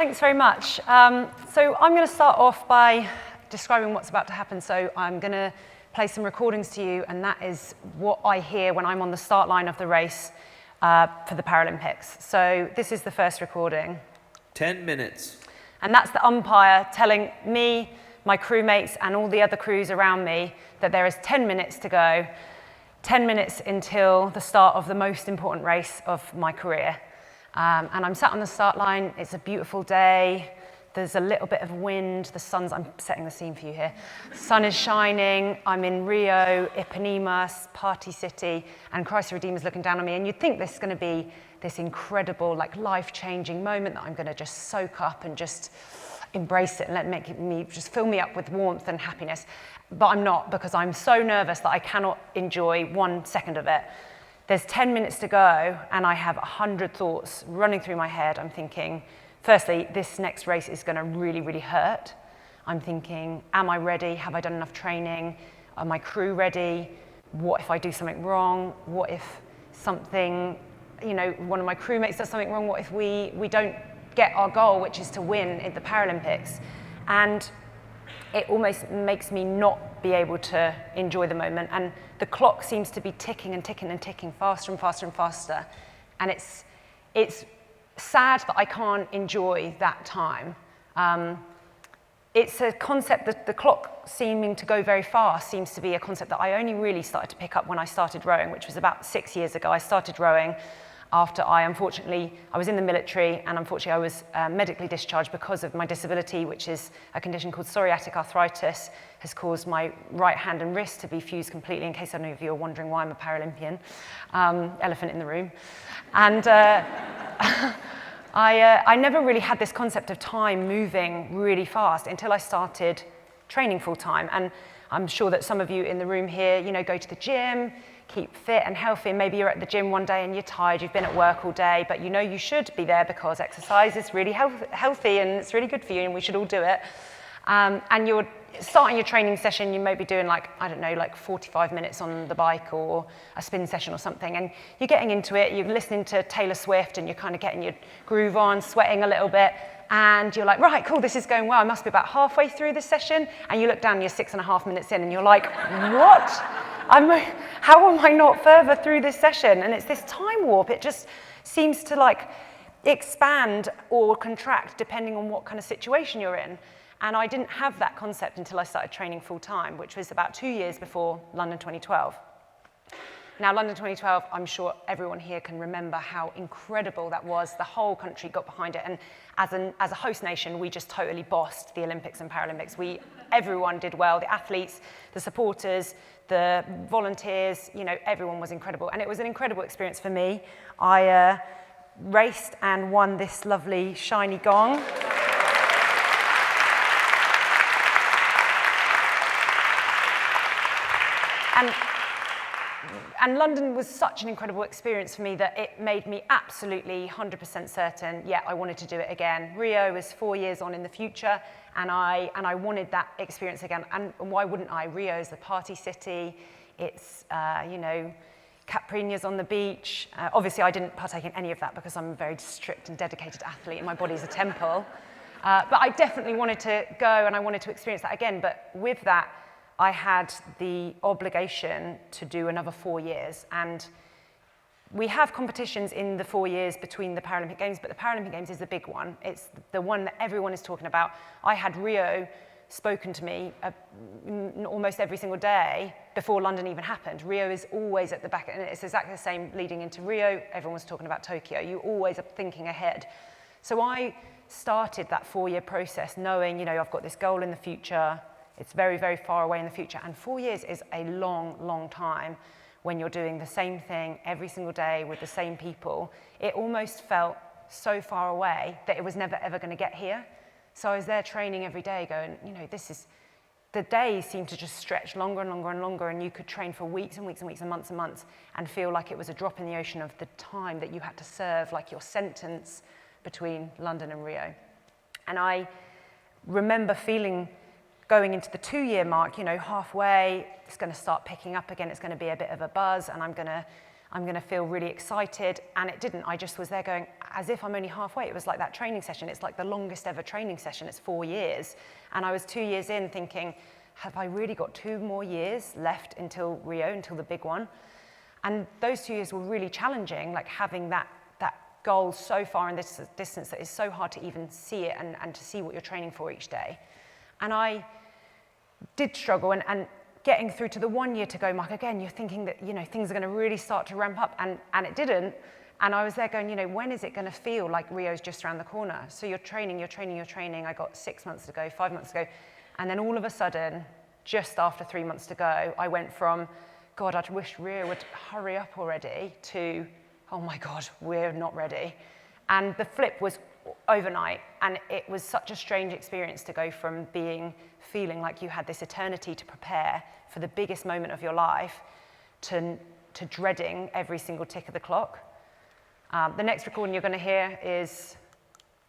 Thanks very much. So I'm going to start off by describing what's about to happen. So I'm going to play some recordings to you, and that is what I hear when I'm on the start line of the race for the Paralympics. So this is the first recording. 10 minutes. And that's the umpire telling me, my crewmates, and all the other crews around me that there is 10 minutes to go, 10 minutes until the start of the most important race of my career. And I'm sat on the start line. It's a beautiful day. There's a little bit of wind. I'm setting the scene for you here. The sun is shining. I'm in Rio, Ipanema, party city, and Christ the Redeemer's looking down on me. And you'd think this is going to be this incredible, life-changing moment that I'm going to just soak up and just embrace it and just fill me up with warmth and happiness. But I'm not, because I'm so nervous that I cannot enjoy 1 second of it. There's 10 minutes to go, and I have 100 thoughts running through my head. I'm thinking, firstly, this next race is going to really, really hurt. I'm thinking, am I ready? Have I done enough training? Are my crew ready? What if I do something wrong? What if something, one of my crewmates does something wrong? What if we don't get our goal, which is to win at the Paralympics? And it almost makes me not be able to enjoy the moment. And the clock seems to be ticking and ticking and ticking faster and faster and faster. And it's sad that I can't enjoy that time. It's a concept that the clock seeming to go very fast seems to be a concept that I only really started to pick up when I started rowing, which was about 6 years ago. I started rowing after I was in the military, and unfortunately I was medically discharged because of my disability, which is a condition called psoriatic arthritis, has caused my right hand and wrist to be fused completely, in case any of you are wondering why I'm a Paralympian. Elephant in the room. And I never really had this concept of time moving really fast until I started training full time. And I'm sure that some of you in the room here, go to the gym, keep fit and healthy, and maybe you're at the gym one day and you're tired, you've been at work all day, but you should be there because exercise is really healthy and it's really good for you and we should all do it. And you're starting your training session, you might be doing 45 minutes on the bike or a spin session or something, and you're getting into it, you're listening to Taylor Swift and you're kind of getting your groove on, sweating a little bit, and you're like, right, cool, this is going well, I must be about halfway through this session, and you look down, you're 6.5 minutes in, and you're like, what? How am I not further through this session? And it's this time warp. It just seems to expand or contract depending on what kind of situation you're in. And I didn't have that concept until I started training full time, which was about 2 years before London 2012. Now, London 2012, I'm sure everyone here can remember how incredible that was. The whole country got behind it. And as a host nation, we just totally bossed the Olympics and Paralympics. Everyone did well. The athletes, the supporters, the volunteers, everyone was incredible. And it was an incredible experience for me. I raced and won this lovely shiny gong. And London was such an incredible experience for me that it made me absolutely 100% certain, I wanted to do it again. Rio is 4 years on in the future, and I wanted that experience again. And why wouldn't I? Rio is the party city. It's, caipirinhas on the beach. Obviously, I didn't partake in any of that because I'm a very strict and dedicated athlete, and my body's a temple. But I definitely wanted to go, and I wanted to experience that again. But with that, I had the obligation to do another 4 years. And we have competitions in the 4 years between the Paralympic Games, but the Paralympic Games is the big one. It's the one that everyone is talking about. I had Rio spoken to me almost every single day before London even happened. Rio is always at the back, and it's exactly the same leading into Rio. Everyone was talking about Tokyo. You always are thinking ahead. So I started that 4-year process knowing, I've got this goal in the future. It's very, very far away in the future. And 4 years is a long, long time when you're doing the same thing every single day with the same people. It almost felt so far away that it was never, ever going to get here. So I was there training every day going, the days seemed to just stretch longer and longer and longer, and you could train for weeks and weeks and weeks and months and feel like it was a drop in the ocean of the time that you had to serve, like your sentence between London and Rio. And I remember feeling, going into the 2-year mark, halfway, it's going to start picking up again. It's going to be a bit of a buzz, and I'm going to I'm going to feel really excited. And it didn't. I just was there going, as if I'm only halfway. It was like that training session. It's like the longest ever training session. It's 4 years. And I was 2 years in thinking, have I really got 2 more years left until Rio, until the big one? And those 2 years were really challenging, like having that goal so far in this distance that it's so hard to even see it and to see what you're training for each day. And I did struggle, and getting through to the 1 year to go mark, again, you're thinking that, you know, things are going to really start to ramp up, and it didn't. And I was there going, you know, when is it going to feel like Rio's just around the corner? So you're training. I got 6 months to go, 5 months to go. And then all of a sudden, just after 3 months to go, I went from, God, I'd wish Rio would hurry up already, to, oh my God, we're not ready. And the flip was overnight, and it was such a strange experience to go from feeling like you had this eternity to prepare for the biggest moment of your life to dreading every single tick of the clock. The next recording you're going to hear is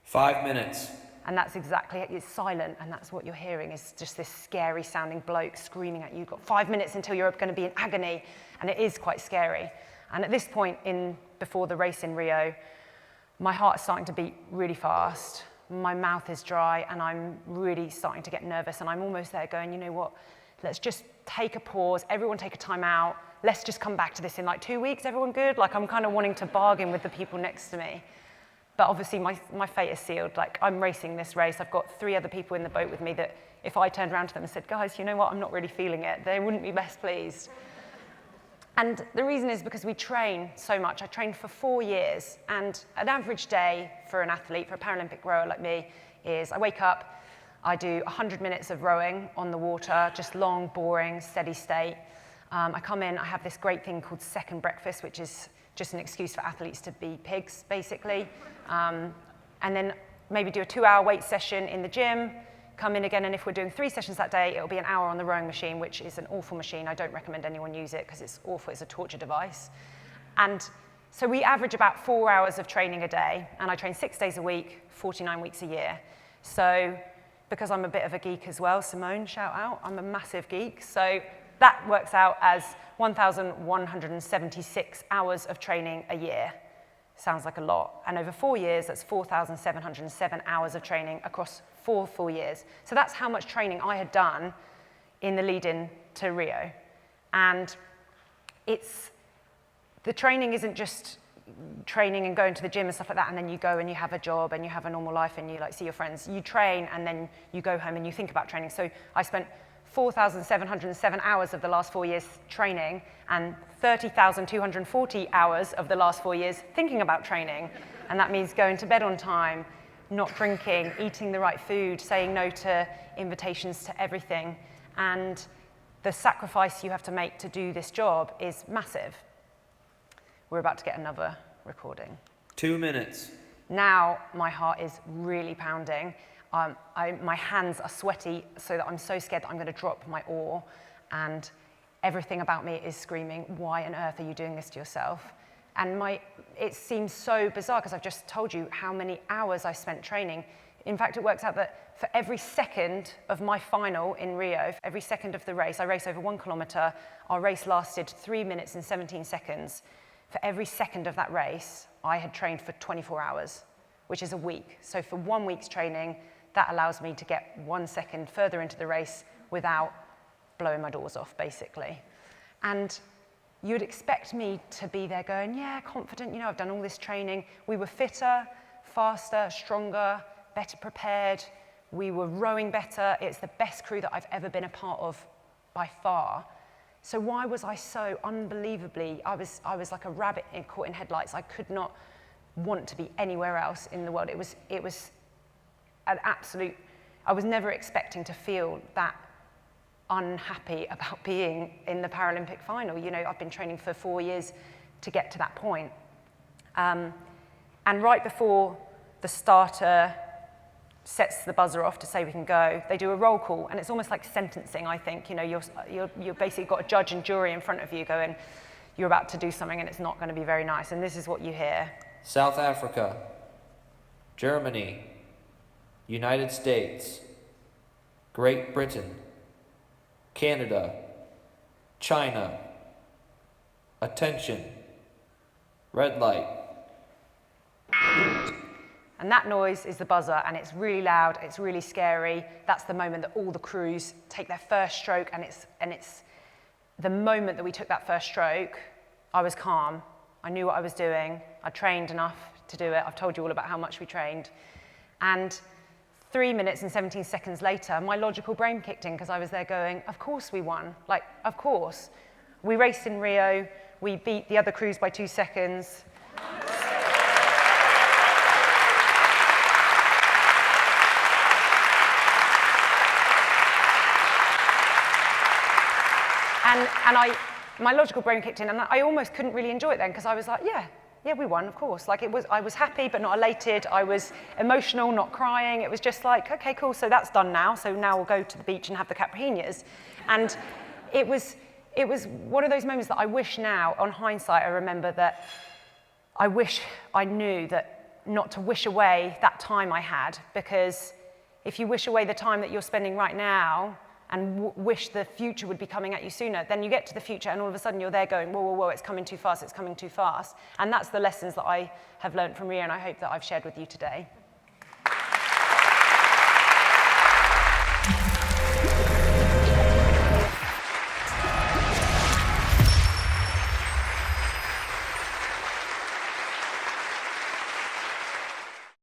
5 minutes. And that's exactly it. It's silent, and that's what you're hearing is just this scary sounding bloke screaming at you. You've got 5 minutes until you're going to be in agony, and it is quite scary. And at this point before the race in Rio, my heart is starting to beat really fast. My mouth is dry, and I'm really starting to get nervous, and I'm almost there going, you know what, let's just take a pause, everyone take a time out, let's just come back to this in like 2 weeks, everyone good? Like, I'm kind of wanting to bargain with the people next to me. But obviously my fate is sealed. Like, I'm racing this race. I've got 3 other people in the boat with me that if I turned around to them and said, guys, you know what, I'm not really feeling it, they wouldn't be best pleased. And the reason is because we train so much. I trained for 4 years, and an average day for an athlete, for a Paralympic rower like me, is I wake up, I do 100 minutes of rowing on the water, just long, boring, steady state. I come in, I have this great thing called second breakfast, which is just an excuse for athletes to be pigs, basically. And then maybe do a 2-hour weight session in the gym, come in again, and if we're doing 3 sessions that day, it'll be an hour on the rowing machine, which is an awful machine. I don't recommend anyone use it because it's awful. It's a torture device. And so we average about 4 hours of training a day, and I train 6 days a week, 49 weeks a year. So because I'm a bit of a geek as well, Simone, shout out, I'm a massive geek. So that works out as 1,176 hours of training a year. Sounds like a lot. And over 4 years, that's 4,707 hours of training across 4 full years. So that's how much training I had done in the lead-in to Rio. And the training isn't just training and going to the gym and stuff like that, and then you go and you have a job and you have a normal life and you like see your friends. You train and then you go home and you think about training. So I spent 4,707 hours of the last 4 years training and 30,240 hours of the last 4 years thinking about training. And that means going to bed on time, not drinking, eating the right food, saying no to invitations to everything. And the sacrifice you have to make to do this job is massive. We're about to get another recording. 2 minutes. Now my heart is really pounding. My hands are sweaty so that I'm so scared that I'm going to drop my oar, and everything about me is screaming, why on earth are you doing this to yourself? And it seems so bizarre because I've just told you how many hours I spent training. In fact, it works out that for every second of my final in Rio, for every second of the race, I race over 1 kilometer, our race lasted 3 minutes and 17 seconds. For every second of that race, I had trained for 24 hours, which is a week. So for 1 week's training, that allows me to get 1 second further into the race without blowing my doors off, basically. And you'd expect me to be there going, yeah, confident, you know, I've done all this training. We were fitter, faster, stronger, better prepared. We were rowing better. It's the best crew that I've ever been a part of by far. So why was I so unbelievably, I was like a rabbit caught in headlights. I could not want to be anywhere else in the world. It was an absolute, I was never expecting to feel that unhappy about being in the Paralympic final. You know, I've been training for 4 years to get to that point. And right before the starter sets the buzzer off to say we can go, they do a roll call, and it's almost like sentencing, I think. You know, you're basically got a judge and jury in front of you going, you're about to do something and it's not going to be very nice, and this is what you hear. South Africa, Germany, United States, Great Britain, Canada, China. Attention, Red light. And that noise is the buzzer, and it's really loud, it's really scary. That's the moment that all the crews take their first stroke, and it's the moment that we took that first stroke, I was calm. I knew what I was doing. I trained enough to do it. I've told you all about how much we trained. And 3 minutes and 17 seconds later, my logical brain kicked in because I was there going, of course we won. Like, of course. We raced in Rio. We beat the other crews by 2 seconds. And my logical brain kicked in, and I almost couldn't really enjoy it then because I was like, yeah, we won, of course. Like I was happy but not elated. I was emotional, not crying. It was just like, okay, cool. So that's done now. So now we'll go to the beach and have the caipirinhas. And it was one of those moments that I wish now, on hindsight, I remember that I wish I knew that not to wish away that time I had, because if you wish away the time that you're spending right now and wish the future would be coming at you sooner, then you get to the future and all of a sudden you're there going, whoa, whoa, whoa, it's coming too fast, it's coming too fast. And that's the lessons that I have learned from Rio, and I hope that I've shared with you today.